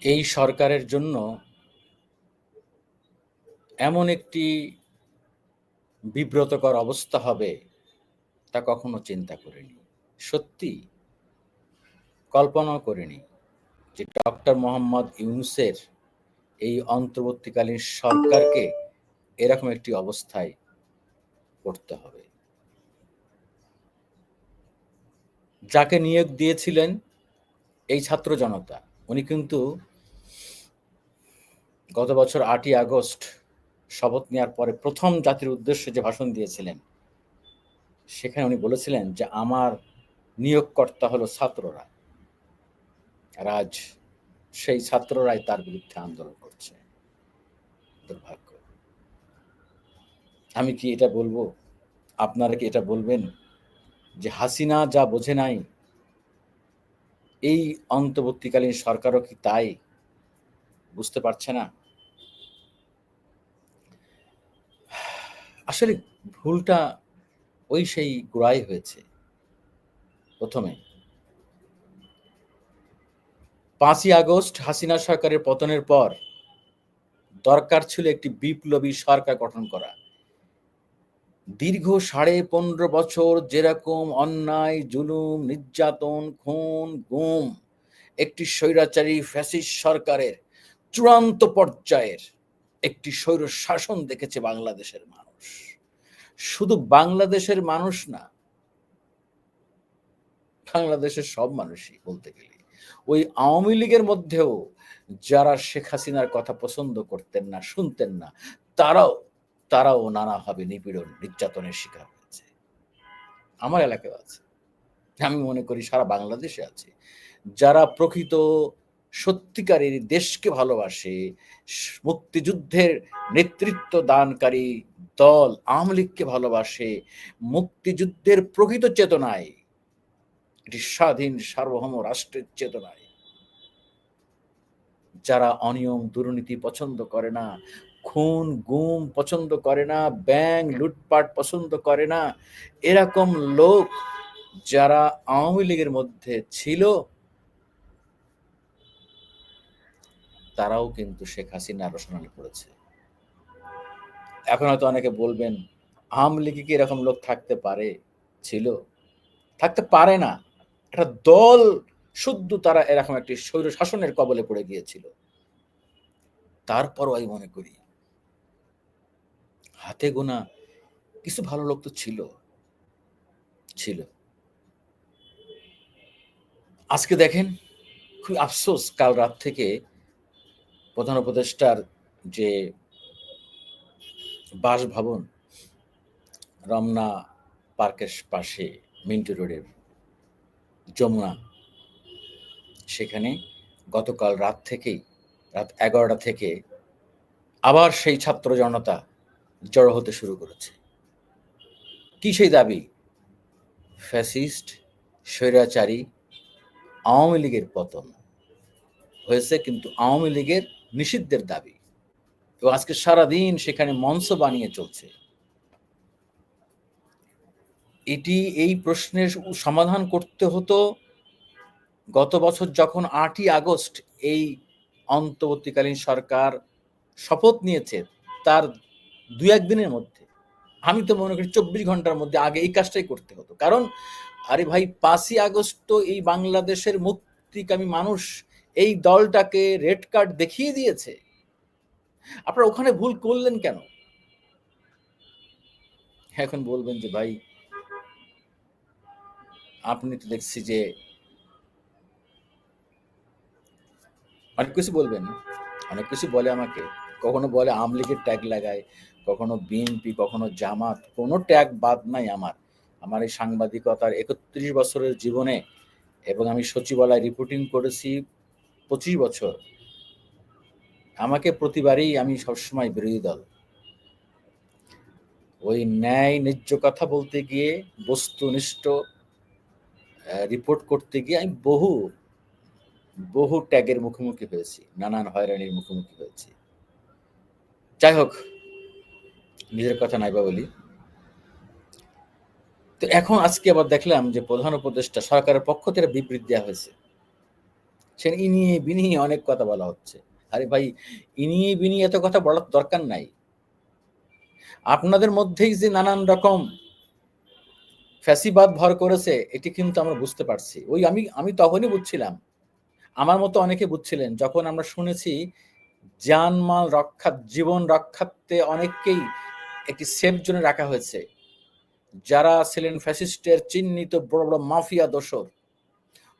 এই সরকারের জন্য এমন একটি বিব্রতকর অবস্থা হবে তা কখনো চিন্তা করিনি। সত্যি কল্পনাও করিনি যে ডক্টর মোহাম্মদ ইউনূসের এই অন্তর্বর্তীকালীন সরকারকে এরকম একটি অবস্থায় পড়তে হবে। যাকে নিয়োগ দিয়েছিলেন এই ছাত্র জনতা, উনি কিন্তু গত বছর ৮ই আগস্ট শপথ নেওয়ার পরে প্রথম জাতির উদ্দেশ্যে যে ভাষণ দিয়েছিলেন, সেখানে উনি বলেছিলেন যে আমার নিয়োগকর্তা হলো ছাত্ররা। আর আজ সেই ছাত্ররাই তার বিরুদ্ধে আন্দোলন করছে। দুর্ভাগ্য। আমি কি এটা বলবো? আপনারা কি এটা বলবেন যে হাসিনা যা বোঝে নাই, এই অন্তর্বর্তীকালীন সরকারও কি তাই বুঝতে পারছে না? আসলে ভুলটা ওই সেই গোড়ায় হয়েছে। প্রথমে ৫ই আগস্ট হাসিনা সরকারের পতনের পর দরকার ছিল একটি বিপ্লবী সরকার গঠন করা। দীর্ঘ ১৫.৫ বছর যেরকম অন্যায়, জুলুম, নির্যাতন, খুন, গুম, একটি স্বৈরাচারী ফ্যাসিস্ট সরকারের চূড়ান্ত পর্যায়ের একটি স্বৈর শাসন দেখেছে বাংলাদেশের মানুষ। শুধু বাংলাদেশের মানুষ না, বাংলাদেশের সব মানুষই বলতে গেলে। ওই আওয়ামী লীগের মধ্যেও যারা শেখ হাসিনার কথা পছন্দ করতেন না, শুনতেন না, তারাও তারাও নানাভাবে নিপীড়ন, নির্যাতনের শিকার হয়েছে। আমার এলাকায়ও আছে। আমি মনে করি সারা বাংলাদেশে আছে। যারা প্রকৃত সত্যিকারের দেশকে ভালোবাসে, মুক্তিযুদ্ধের নেতৃত্ব দানকারী দল আওয়ামী লীগকে ভালোবাসে, মুক্তিযুদ্ধের প্রকৃত চেতনায়, একটি স্বাধীন সার্বভৌম রাষ্ট্রের চেতনায়, যারা অনিয়ম দুর্নীতি পছন্দ করে না, খুন গুম পছন্দ করে না, ব্যাংক লুটপাট পছন্দ করে না, এরকম লোক যারা আওয়ামী লীগের মধ্যে ছিল, তারাও কিন্তু শেখ হাসিনার রোষানলে পড়েছে। এখন হয়তো অনেকে বলবেন, আওয়ামী লীগে কি এরকম লোক থাকতে পারে? ছিল? থাকতে পারে না। একটা দল শুদ্ধ তারা এরকম একটি স্বৈর শাসনের কবলে পড়ে গিয়েছিল। তারপরও আমি মনে করি হাতে গোনা কিছু ভালো লোক তো ছিল। ছিল। আজকে দেখেন, খুবই আফসোস, কাল রাত থেকে প্রধান উপদেষ্টার যে বাসভবন রমনা পার্কের পাশে মিন্টো রোডের যমুনা, সেখানে গতকাল রাত থেকেই, রাত ১১টা থেকে আবার সেই ছাত্র জনতা জড়ো হতে শুরু করেছে। কি সেই দাবি? ফ্যাসিস্ট, স্বৈরাচারী আওয়ামী লীগের পতন হয়েছে, কিন্তু আওয়ামী লীগের নিষিদ্ধের দাবি। এবং আজকে সারাদিন সেখানে মঞ্চ বানিয়ে চলছে। এই প্রশ্নের সমাধান করতে হতো গত বছর যখন ৮ই আগস্ট এই অন্তর্বর্তীকালীন সরকার শপথ নিয়েছে, তার ২-১ দিনের মধ্যে। আমি তো মনে করি ২৪ ঘন্টার মধ্যে আগে এই কাজটাই করতে হতো। কারণ আরে ভাই, ৫ই আগস্ট তো এই বাংলাদেশের মুক্তিকামী মানুষ এই দলটাকে রেড কার্ড দেখিয়ে দিয়েছে। আপনারা ওখানে ভুল করলেন কেন? এখন বলবেন যে ভাই, আপনি তো দেখছি যে অনেক কিছু বলবেন, অনেক কিছু বলে আমাকে। কখনো বলে আওয়ামী লীগের ট্যাগ লাগায়, কখনো বিএনপি, কখনো জামাত। কোনো ট্যাগ বাদ নাই আমার। আমার এই সাংবাদিকতার ৩১ বছরের জীবনে, এবং আমি সচিবালয়ে রিপোর্টিং করেছি ২৫ বছর। আমাকে প্রতিবারই আমি সবসময় বিরোধী দল। ওই ন্যায় ন্যায্য কথা বলতে গিয়ে, বস্তুনিষ্ঠ রিপোর্ট করতে গিয়ে আমি বহু বহু ট্যাগের মুখোমুখি হয়েছি, নানান হয়রানির মুখোমুখি হয়েছি। যাই হোক, নিজের কথা নাইবা বলি। তো এখন আজকে আবার দেখলাম যে প্রধান উপদেষ্টা সরকারের পক্ষ থেকে বিবৃতি দেওয়া হয়েছে সে ইনিয়ে বিনিয়ে অনেক কথা বলা হচ্ছে। আরে ভাই, ইনিয়ে বিনিয়ে এত কথা বলার দরকার নাই। আপনাদের মধ্যেই যে নানান রকম ফ্যাসিবাদ ভর করেছে এটি কিন্তু আমরা বুঝতে পারছি। ওই আমি তখনই বুঝছিলাম। আমার মতো অনেকে বুঝছিলেন যখন আমরা শুনেছি জানমাল রক্ষা, জীবন রক্ষার্থে অনেককেই একটি সেফ জোনে রাখা হয়েছে। যারা ছিলেন ফ্যাসিস্টের চিহ্নিত বড় বড় মাফিয়া দোসর,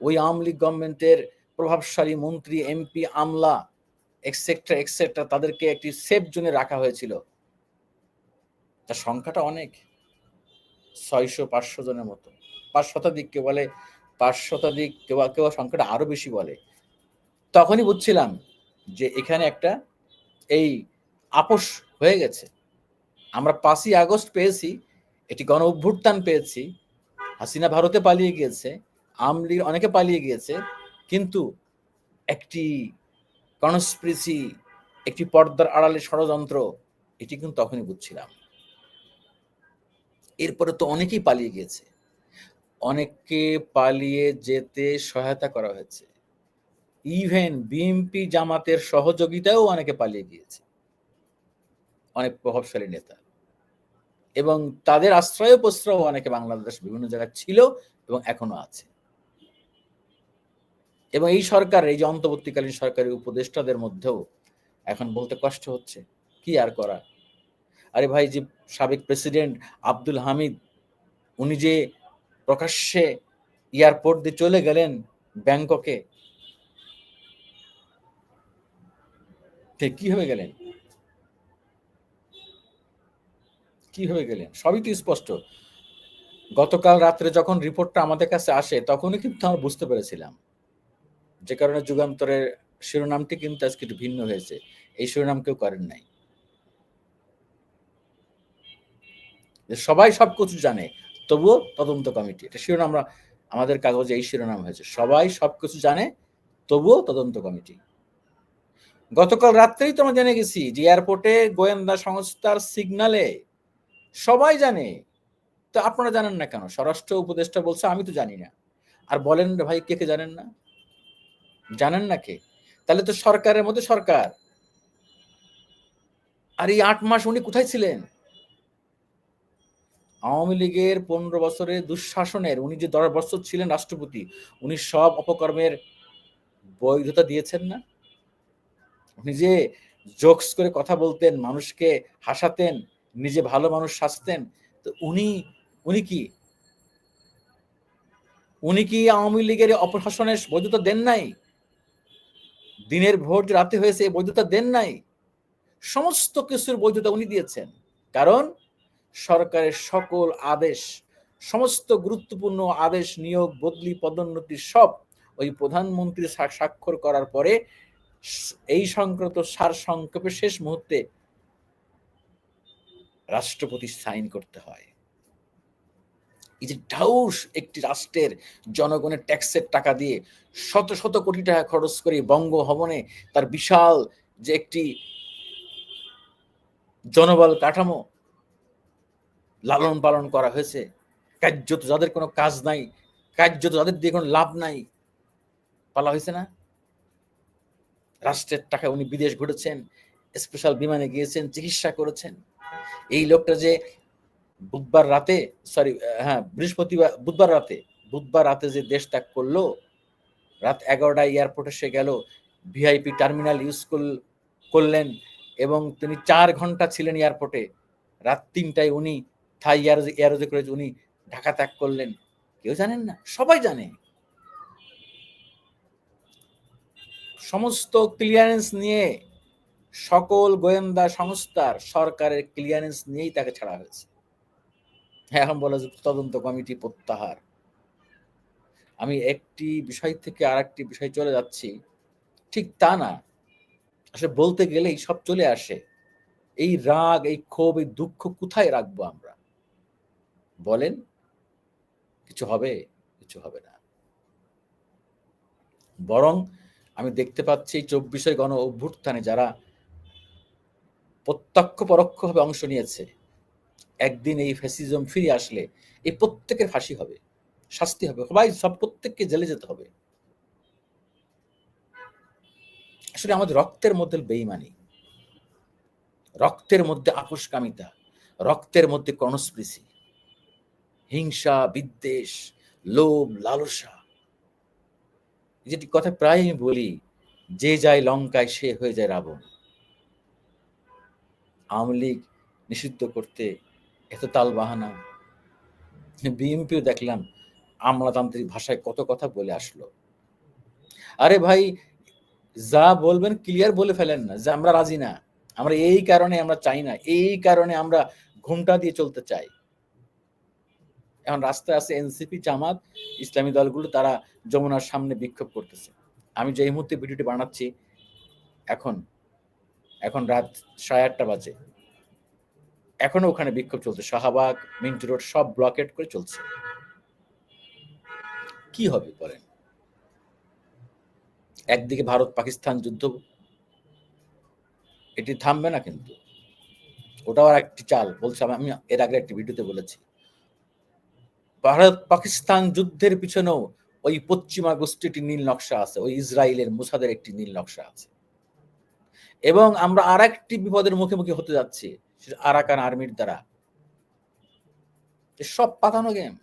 ওই আওয়ামী লীগ গভর্নমেন্টের প্রভাবশালী মন্ত্রী, এমপি, আমলা এক্সেট্রা এক্সেট্রা, তাদেরকে একটি সেফ জোনে রাখা হয়েছিল। তার সংখ্যাটা অনেক, 600-500 জনের মতো, 5 শতাধিক, কেউ বলে 5 শতাধিক, কেউ কেউ সংখ্যাটা আরো বেশি বলে। তখনই বুঝছিলাম যে এখানে একটা এই আপোস হয়ে গেছে। আমরা 5ই আগস্ট পেয়েছি, এটি গণ অভ্যুত্থান পেয়েছি, হাসিনা ভারতে পালিয়ে গিয়েছে, আওয়ামী লীগ অনেকে পালিয়ে গিয়েছে, কিন্তু একটি কনস্পিরেসি, একটি পর্দার আড়ালে ষড়যন্ত্র, এটি কিন্তু তখনই বুঝছিলাম। এরপরে তো অনেকেই পালিয়ে গিয়েছে, অনেককে পালিয়ে যেতে সহায়তা করা হয়েছে। ইভেন বিএনপি জামাতের সহযোগিতায়ও অনেকে পালিয়ে গিয়েছে, অনেক প্রভাবশালী নেতা, এবং তাদের আশ্রয় প্রশ্রয় অনেকে বাংলাদেশ বিভিন্ন জায়গায় ছিল এবং এখনো আছে। এবং এই সরকার, এই যে অন্তর্বর্তীকালীন সরকারের উপদেষ্টাদের মধ্যেও এখন বলতে কষ্ট হচ্ছে, কি আর করা। আরে ভাই, যে সাবেক প্রেসিডেন্ট আব্দুল হামিদ, উনি যে প্রকাশ্যে এয়ারপোর্ট দিয়ে চলে গেলেন ব্যাংককে, কিভাবে গেলেন, কিভাবে গেলেন সবই তো স্পষ্ট। গতকাল রাত্রে যখন রিপোর্টটা আমাদের কাছে আসে তখনই কিন্তু আমরা বুঝতে পেরেছিলাম, যে কারণে যুগান্তরের শিরোনামটি কিন্তু আজকে একটু ভিন্ন হয়েছে। এই শিরোনাম কেউ করেন নাই, যে সবাই সবকিছু জানে তবুও তদন্ত কমিটি, এটা শিরোনাম আমরা, আমাদের কাগজে এই শিরোনাম হয়েছে, সবাই সবকিছু জানে তবুও তদন্ত কমিটি। গতকাল রাত্রেই তো আমরা জেনে গেছি যে এয়ারপোর্টে গোয়েন্দা সংস্থার সিগনালে সবাই জানে। তো আপনারা জানেন না কেন? স্বরাষ্ট্র উপদেষ্টা বলছে আমি তো জানি না। আর বলেন রে ভাই, কে কে জানেন না? জানেন না কে? তাহলে তো সরকারের মধ্যে সরকার। আর এই 8 মাস উনি কোথায় ছিলেন? আওয়ামী লীগের 15 বছরের দুঃশাসনের, উনি যে 10 বছর ছিলেন রাষ্ট্রপতি, উনি সব অপকর্মের বৈধতা দিয়েছেন না? উনি যে জোকস করে কথা বলতেন, মানুষকে হাসাতেন, নিজে ভালো মানুষ সাজতেন, তো উনি উনি কি উনি কি আওয়ামী লীগের অপশাসনের বৈধতা দেন নাই? দিনের ভোট রাতে হয়েছে, এই বৈধতা দেন নাই? সমস্ত কিছুর বৈধতা উনি দিয়েছেন। কারণ সরকারের সকল আদেশ, সমস্ত গুরুত্বপূর্ণ আদেশ, নিয়োগ, বদলি, পদোন্নতি সব ওই প্রধানমন্ত্রী স্বাক্ষর করার পরে এই সংক্রান্ত সার সংক্ষেপে শেষ মুহূর্তে রাষ্ট্রপতি সাইন করতে হয়। এই যে ঢাউস একটি রাষ্ট্রের জনগণের ট্যাক্সের টাকা দিয়ে শত শত কোটি টাকা খরচ করে বঙ্গভবনে তার বিশাল যে একটি জনবল কাঠামো লালন পালন করা হয়েছে, কার্যত যাদের কোনো কাজ নাই, কার্যত যাদের দিয়ে কোনো লাভ নাই, পালা হয়েছে না? রাষ্ট্রের টাকায় উনি বিদেশ ঘুরেছেন, স্পেশাল বিমানে গিয়েছেন, চিকিৎসা করেছেন। এই লোকটা যে বুধবার রাতে, সরি, হ্যাঁ, বুধবার রাতে যে দেশ ত্যাগ করলো, রাত 11টায় এয়ারপোর্টে সে গেল, ভিআইপি টার্মিনাল ইউজ করলেন, এবং তিনি 4 ঘন্টা ছিলেন এয়ারপোর্টে। রাত 3টায় উনি থাই এয়ারোজে করে উনি ঢাকা ত্যাগ করলেন। কেউ জানেন না? সবাই জানে। সমস্ত ক্লিয়ারেন্স নিয়ে, সকল গোয়েন্দা সংস্থার সরকারের ক্লিয়ারেন্স নিয়েই তাকে ছাড়া হয়েছে। এখন বলা যে তদন্ত কমিটি প্রত্যাহার। আমি একটি বিষয় থেকে আরেকটি বিষয় চলে যাচ্ছি, ঠিক তা না। আসলে বলতে গেলেই সব চলে আসে। এই রাগ, এই ক্ষোভ, এই দুঃখ কোথায় রাখবো আমরা? বলেন, কিছু হবে? কিছু হবে না। বরং আমি দেখতে পাচ্ছি 24 গণ অভ্যুত্থানে যারা প্রত্যক্ষ পরোক্ষভাবে অংশ নিয়েছে, একদিন এই ফ্যাসিজম ফিরে আসলে এই প্রত্যেকের ফাঁসি হবে, শাস্তি হবে, সবাই, সব প্রত্যেককে জেলে যেতে হবে। আসলে আমাদের রক্তের মধ্যে বেইমানি, রক্তের মধ্যে আপোষকামিতা, রক্তের মধ্যে কনস্পিরেসি, হিংসা, বিদ্বেষ, লোভ, লালসা। যেটি কথা প্রায় আমি বলি, যে যায় লঙ্কায় সে হয়ে যায় রাবণ। আওয়ামী লীগ নিষিদ্ধ করতে এত তালবাহানা, বিএনপিও দেখলাম আমলাতান্ত্রিক ভাষায় কত কথা বলে আসলো। আরে ভাই, যা বলবেন ক্লিয়ার বলে ফেলেন না যে আমরা রাজি না, আমরা এই কারণে আমরা চাই না, এই কারণে আমরা ঘোমটা দিয়ে চলতে চাই। এখন রাস্তায় আছে এনসিপি, জামাত, ইসলামী দলগুলো, তারা যমুনার সামনে বিক্ষোভ করতেছে। আমি যে এই মুহূর্তে ভিডিওটি বানাচ্ছি, এখন এখন রাত 8:30 বাজে, এখনো ওখানে বিক্ষোভ চলছে। শাহবাগ, মিন্টু রোড সব ব্লকেট করে চলছে। কি হবে বলেন? একদিকে ভারত পাকিস্তান যুদ্ধ, এটি থামবে না কিন্তু। ওটাও আর একটি চাল বলছে, আমি এর আগে একটি ভিডিওতে বলেছি, ভারত পাকিস্তান যুদ্ধের পিছনেও ওই পশ্চিমা গোষ্ঠীটির নীল নকশা আছে, ওই ইসরায়েলের মুসাদের একটি নীল নকশা আছে। এবং আমরা আর একটি বিপদের মুখোমুখি হতে যাচ্ছি, সেটা আরাকান আর্মির দ্বারা। সব পাতানো গেম।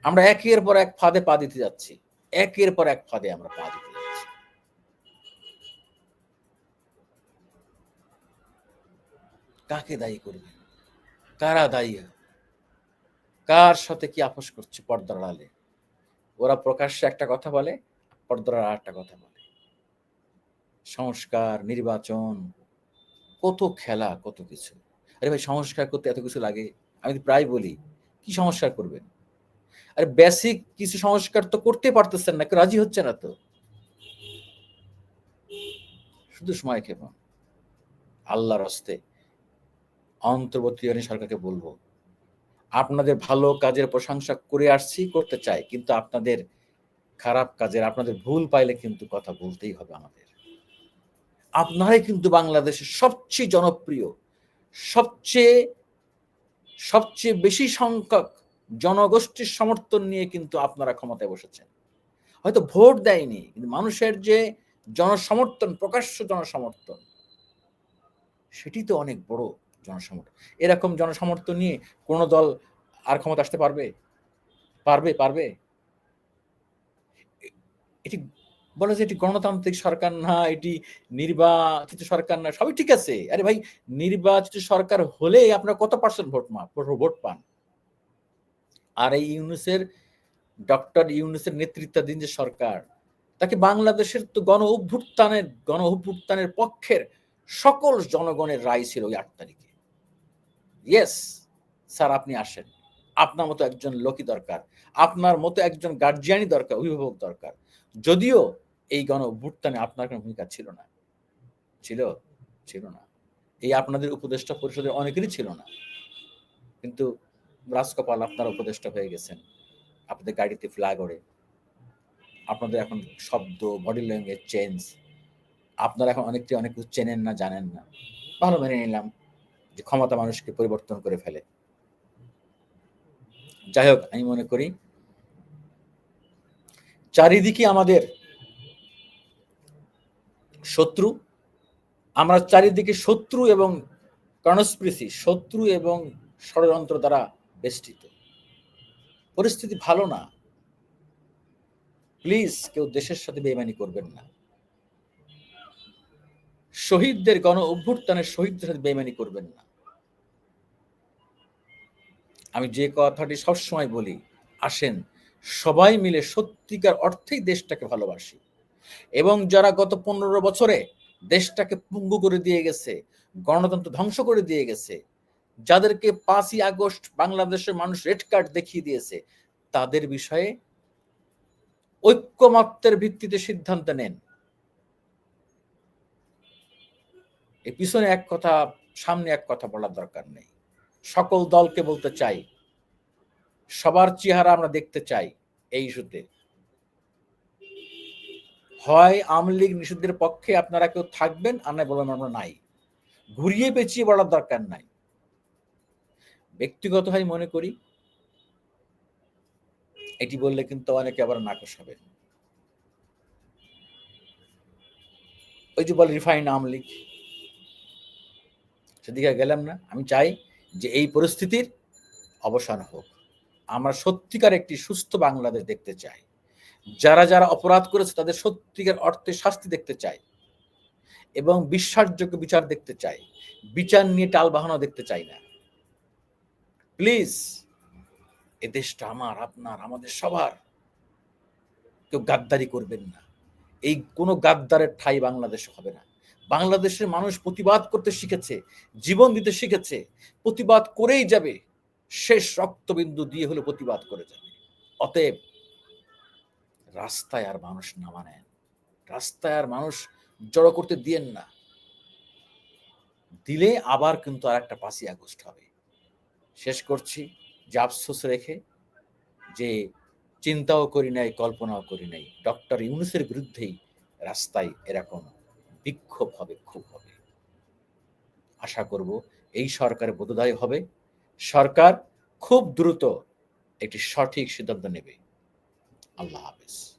আমরা একের পর এক ফাঁদে পা দিতে যাচ্ছি, একের পর এক ফাঁদে আমরা পা দিতে যাচ্ছি। কাকে দায়ী করবে? কারা দায়ী? কার সাথে কি আপোষ করছে পর্দার আড়ালে? ওরা প্রকাশ্যে একটা কথা বলে, পর্দার আর একটা কথা বলে। সংস্কার, নির্বাচন, কত খেলা, কত কিছু। আরে ভাই, সংস্কার করতে এত কিছু লাগে? আমি প্রায় বলি, কি সংস্কার করবেন? আরে বেসিক কিছু সংস্কার তো করতে পারতেছেন না, কেউ রাজি হচ্ছে না তো। শুধু সময় ক্ষেপণ। আল্লাহর হস্তে অন্তর্বর্তীকালীন সরকারকে বলবো, আপনাদের ভালো কাজের প্রশংসা করে আসছি, করতে চাই, কিন্তু আপনাদের খারাপ কাজের, আপনাদের ভুল পাইলে কিন্তু কথা বলতেই হবে আমাদের। আপনারাই কিন্তু বাংলাদেশের সবচেয়ে জনপ্রিয়, সবচেয়ে সবচেয়ে বেশি সংখ্যক জনগোষ্ঠীর সমর্থন নিয়ে কিন্তু আপনারা ক্ষমতায় বসেছেন। হয়তো ভোট দেয়নি, কিন্তু মানুষের যে জনসমর্থন, প্রকাশ্য জনসমর্থন, সেটি তো অনেক বড় জনসমর্থন। এরকম জনসমর্থন নিয়ে কোন দল আর ক্ষমতা আসতে পারবে? পারবে? পারবে? এটি বলে যে এটি গণতান্ত্রিক সরকার না, এটি নির্বাচিত সরকার না, সবই ঠিক আছে। আরে ভাই, নির্বাচিত সরকার হলে আপনারা কত পার্সেন্ট ভোট পান? আর এই ডক্টর ইউনূসের নেতৃত্বাধীন যে সরকার, তাকে বাংলাদেশের তো গণ অভ্যুত্থানের পক্ষের সকল জনগণের রায় ছিল ওই 8 তারিখে। ইয়েস স্যার, আপনি আসেন। আপনার মতো একজন লোকই দরকার, আপনার মতো একজন গার্জিয়ানই দরকার, অভিভাবক দরকার। যদিও এই গণ অভ্যুত্থানে আপনার কোনো ভূমিকা ছিল না। ছিল? ছিল না। এই আপনাদের উপদেষ্টা পরিষদের অনেকেরই ছিল না। কিন্তু রাজকপাল, আপনারা উপদেষ্টা হয়ে গেছেন। আপনাদের গাড়িতে ফ্ল্যাগ ওড়ে। আপনাদের এখন শব্দ, বডি ল্যাঙ্গুয়েজ চেঞ্জ। আপনারা এখন অনেক কিছু চেনেন না, জানেন না। ভালো, মেনে নিলাম যে ক্ষমতা মানুষকে পরিবর্তন করে ফেলে। যাই হোক, আমি মনে করি চারিদিকে আমাদের শত্রু, আমরা চারিদিকে শত্রু এবং কনস্পিরেসি, শত্রু এবং ষড়যন্ত্র দ্বারা বেষ্টিত। পরিস্থিতি ভালো না। প্লিজ কেউ দেশের সাথে বেইমানি করবেন না। শহীদদের, গণ অভ্যুত্থানের শহীদদের সাথে বেইমানি করবেন না। আমি যে কথাটি সবসময় বলি, আসেন সবাই মিলে সত্যিকার অর্থেই দেশটাকে ভালোবাসি। এবং যারা গত 15 বছরে দেশটাকে পঙ্গু করে দিয়ে গেছে, গণতন্ত্র ধ্বংস করে দিয়ে গেছে, যাদেরকে 5ই আগস্ট বাংলাদেশের মানুষ রেড কার্ড দেখিয়ে দিয়েছে, তাদের বিষয়ে ঐক্যমত্যের ভিত্তিতে সিদ্ধান্ত নেন। এর পিছনে এক কথা, সামনে এক কথা বলার দরকার নেই। সকল দলকে বলতে চাই, সবার চেহারা আমরা দেখতে চাই এই ইস্যুতে। হয় আওয়ামী লীগ নিষিদ্ধের পক্ষে আপনারা কেউ থাকবেন, আর নয় বলবেন আমরা নাই। ঘুরিয়ে পেঁচিয়ে বলার দরকার নাই। ব্যক্তিগতভাবে মনে করি এটি বললে কিন্তু অনেকে আবার নাকশ হবেন। ওই যে বলে রিফাইন্ড আওয়ামী লীগ, সেদিকে গেলাম না। আমি চাই যে এই পরিস্থিতির অবসান হোক। আমরা সত্যিকার একটি সুস্থ বাংলাদেশ দেখতে চাই। যারা যারা অপরাধ করেছে তাদের সত্যিকার অর্থে শাস্তি দেখতে চাই এবং বিশ্বাসযোগ্য বিচার দেখতে চাই। বিচার নিয়ে টালবাহানা দেখতে চাই না। প্লিজ, এ দেশটা আমার, আপনার, আমাদের সবার। কেউ গাদ্দারি করবেন না। এই কোনো গাদ্দারের ঠাঁই বাংলাদেশে হবে না। বাংলাদেশের মানুষ প্রতিবাদ করতে শিখেছে, জীবন দিতে শিখেছে, প্রতিবাদ করেই যাবে, শেষ রক্তবিন্দু দিয়ে হলে প্রতিবাদ করে যাবে। অতএব রাস্তায় আর মানুষ নামানেন, রাস্তায় আর মানুষ জড়ো করতে দিয়েন না। দিলে আবার কিন্তু আর একটা ৫ই আগস্ট হবে। শেষ করছি যে আফসোস রেখে, যে চিন্তাও করি নাই, কল্পনাও করি নাই, ডক্টর ইউনূসের বিরুদ্ধেই রাস্তায় এরকম বিক্ষোভ হবে, ক্ষোভ হবে। আশা করব এই সরকারের বোধোদয় হবে, সরকার খুব দ্রুত একটি সঠিক সিদ্ধান্ত নেবে। আল্লাহ হাফেজ।